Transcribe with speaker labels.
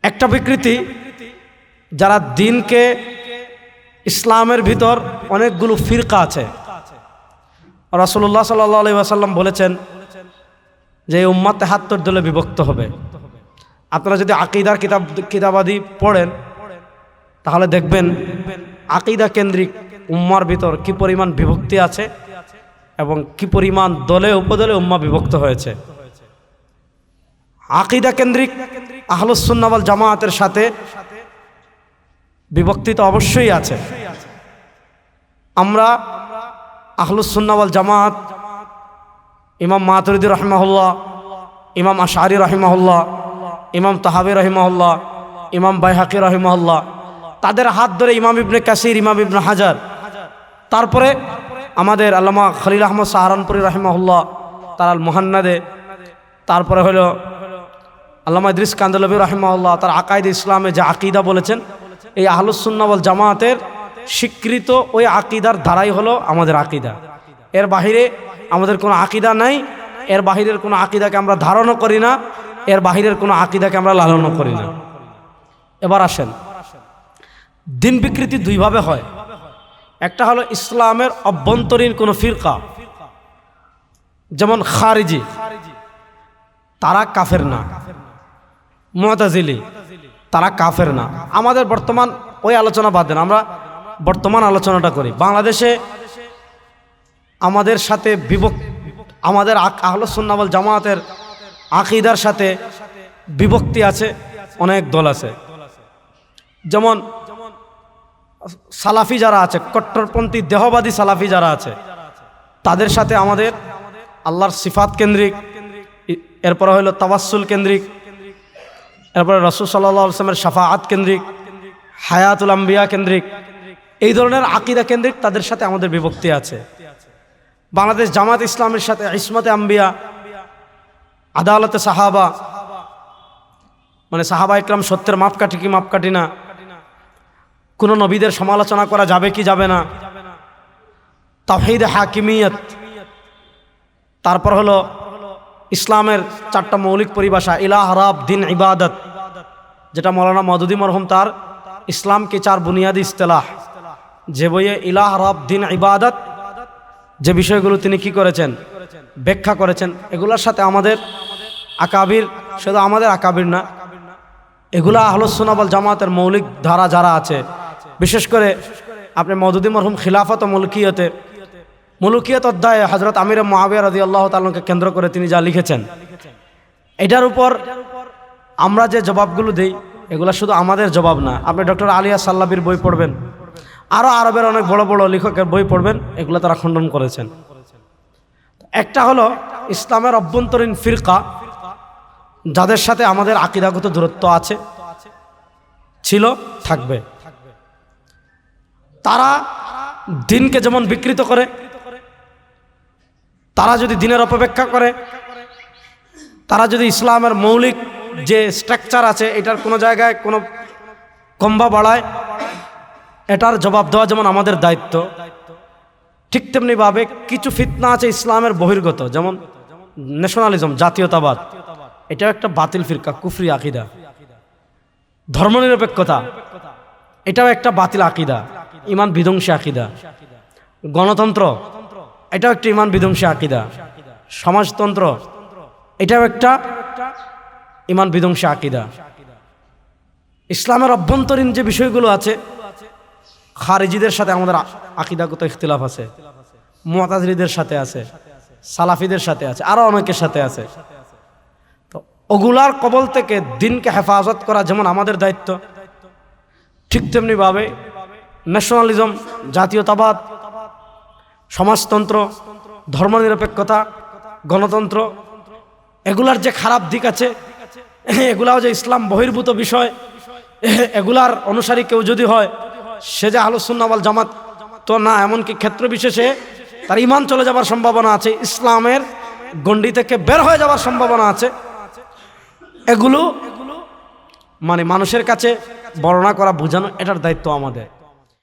Speaker 1: একটা বিকৃতি, যারা দিনকে ইসলামের ভিতর অনেকগুলো ফিরকা আছে। রাসূলুল্লাহ সাল্লাল্লাহু আলাইহি ওয়াসাল্লাম বলেছেন যে এই উম্মাত ৭৩ দলে বিভক্ত হবে। আপনারা যদি আকীদার কিতাবাদি পড়েন তাহলে দেখবেন আকীদা কেন্দ্রিক উম্মার ভিতর কি পরিমাণ বিভক্তি আছে এবং কি পরিমাণ দলে উপদলে উম্মাহ বিভক্ত হয়েছে। আকীদা কেন্দ্রিক আহলুস সুন্নাহ ওয়াল জামায়াতের সাথে বিভক্তি তো অবশ্যই আছে। আমরা আহলুস সুন্নাহ ওয়াল জামায়াত ইমাম মাতুরিদি রাহিমাহুল্লাহ, ইমাম আশআরী রাহিমাহুল্লাহ, ইমাম তাহাবী রাহিমাহুল্লাহ, ইমাম বাইহাকী রাহিমাহুল্লাহ, তাদের হাত ধরে ইমাম ইবনে কাসির, ইমাম ইবনে হাজার, তারপরে আমাদের আল্লামা খলিল আহমদ সাহারানপুরি রাহিমাহুল্লাহ তার আল মুহান্নাদে, তারপরে হলো আল্লামা ইদ্রিস কান্দলবী রাহিমাহুল্লাহ তার আকায়েদ ইসলামে যে আকীদা বলেছেন, এই আহলুস সুন্নাহ ওয়াল জামায়াতের স্বীকৃত ওই আকীদার ধারাই হলো আমাদের আকীদা। এর বাহিরে আমাদের কোনো আকীদা নাই, এর বাহিরের কোনো আকীদাকে আমরা ধারণও করি না, এর বাহিরের কোনো আকীদাকে আমরা লালনও করি না। এবার আসেন, দিন বিকৃতি দুইভাবে হয়। একটা হলো ইসলামের অভ্যন্তরীণ কোনো ফিরকা, যেমন খারিজি, তারা কাফের না। মুতাজিলি, তারা কাফের না। আমাদের বর্তমান ওই আলোচনা বাদ দেন, আমরা বর্তমান আলোচনাটা করি। বাংলাদেশে আমাদের সাথে আমাদের আহলুস সুন্নাহ ওয়াল জামায়াতের আকীদার সাথে বিভক্তি আছে, অনেক দল আছে। যেমন সালাফি যারা আছে, কট্টরপন্থী দেহবাদী সালাফি যারা আছে, তাদের সাথে আমাদের আল্লাহর সিফাত কেন্দ্রিক, এরপরে হলো তাওয়াসসুল কেন্দ্রিক, এরপরে রাসূল সাল্লাল্লাহু আলাইহি ওয়াসাল্লামের শাফাআত কেন্দ্রিক, হায়াতুল আম্বিয়া কেন্দ্রিক, এই ধরনের আকীদা কেন্দ্রিক তাদের সাথে আমাদের বিভক্তি আছে। বাংলাদেশ জামাত ইসলামের সাথে ইসমাতে আম্বিয়া, আদালতে সাহাবা, মানে সাহাবা ইকরাম সত্যের মাপকাঠি কি মাপকাঠি না, কোন নবীদের সমালোচনা করা যাবে কি যাবে না, তাওহীদ হাকিমিয়ত, তারপর হলো ইসলামের 4টা মৌলিক পরিভাষা, ইলাহ, রব, দিন, ইবাদত, যেটা মৌলানা মওদুদী মরহুম তার ইসলাম के 4 বুনিয়াদি ইস্তিলাহ, যে বইয়ে ইলাহ, রব, দিন, ইবাদত যে বিষয়গুলো তিনি কি করেছেন, ব্যাখ্যা করেছেন, এগুলোর সাথে আমাদের আকাবির, শুধু আমাদের আকাবির না, এগুলা আহলুস সুন্নাহ ওয়াল জামায়াতের মৌলিক ধারা যারা আছে, বিশেষ করে আপনি মওদুদী মরহুম খিলাফত ও মুলুকিয়ত অধ্যায়ে হযরত আমির মুআবিয়া রাদিয়াল্লাহু তাআলাকে কেন্দ্র করে তিনি যা লিখেছেন, এটার উপর আমরা যে জবাবগুলো দেই এগুলা শুধু আমাদের জবাব না। আপনি ডক্টর আলিয়া সাল্লাবির বই পড়বেন, আরও আরবের অনেক বড় বড় লেখকের বই পড়বেন, এগুলো তারা খণ্ডন করেছেন। একটা হলো ইসলামের অভ্যন্তরীণ ফিরকা, যাদের সাথে আমাদের আকীদাগত দূরত্ব আছে, ছিল, থাকবে। তারা দিনকে যেমন বিকৃত করে, তারা যদি দিনের অপব্যাখ্যা করে, তারা যদি ইসলামের মৌলিক যে স্ট্রাকচার আছে এটার কোনো জায়গায় কোনো কম্বা বাড়ায়, এটার জবাব দেওয়া যেমন আমাদের দায়িত্ব, ঠিক তেমনিভাবে কিছু ফিতনা আছে ইসলামের বহির্গত, যেমন ন্যাশনালিজম, জাতীয়তাবাদ, এটাও একটা বাতিল ফিরকা, কুফরি আকীদা। ধর্মনিরপেক্ষতা, এটাও একটা বাতিল আকীদা, ঈমান বিধ্বংসী আকীদা। গণতন্ত্র, এটাও একটা ঈমান বিধ্বংসী আকীদা। সমাজতন্ত্র, এটাও একটা ঈমান বিধ্বংসী আকীদা। ইসলামের অভ্যন্তরীণ যে বিষয়গুলো আছে, খারিজিদের সাথে আমাদের আকীদাগত ইখতিলাফ আছে, মুতাজিলিদের সাথে আছে, সালাফিদের সাথে আছে, আরো অনেকের সাথে আছে। তো ওগুলার কবল থেকে দিনকে হেফাজত করা যেমন আমাদের দায়িত্ব, ঠিক তেমনিভাবে ন্যাশনালিজম, জাতীয়তাবাদ, সমাজতন্ত্র, ধর্মনিরপেক্ষতা, গণতন্ত্র, এগুলার যে খারাপ দিক আছে, এগুলাও যে ইসলাম বহির্ভূত বিষয়, এগুলার অনুসারী কেউ যদি হয়, সে যে আহলুস সুন্নাহ ওয়াল জামাত তো না, এমনকি ক্ষেত্র বিশেষে তার ঈমান চলে যাবার সম্ভাবনা আছে, ইসলামের গণ্ডি থেকে বের হয়ে যাওয়ার সম্ভাবনা আছে। এগুলো মানে মানুষের কাছে বর্ণনা করা, বোঝানো, এটার দায়িত্ব আমাদের।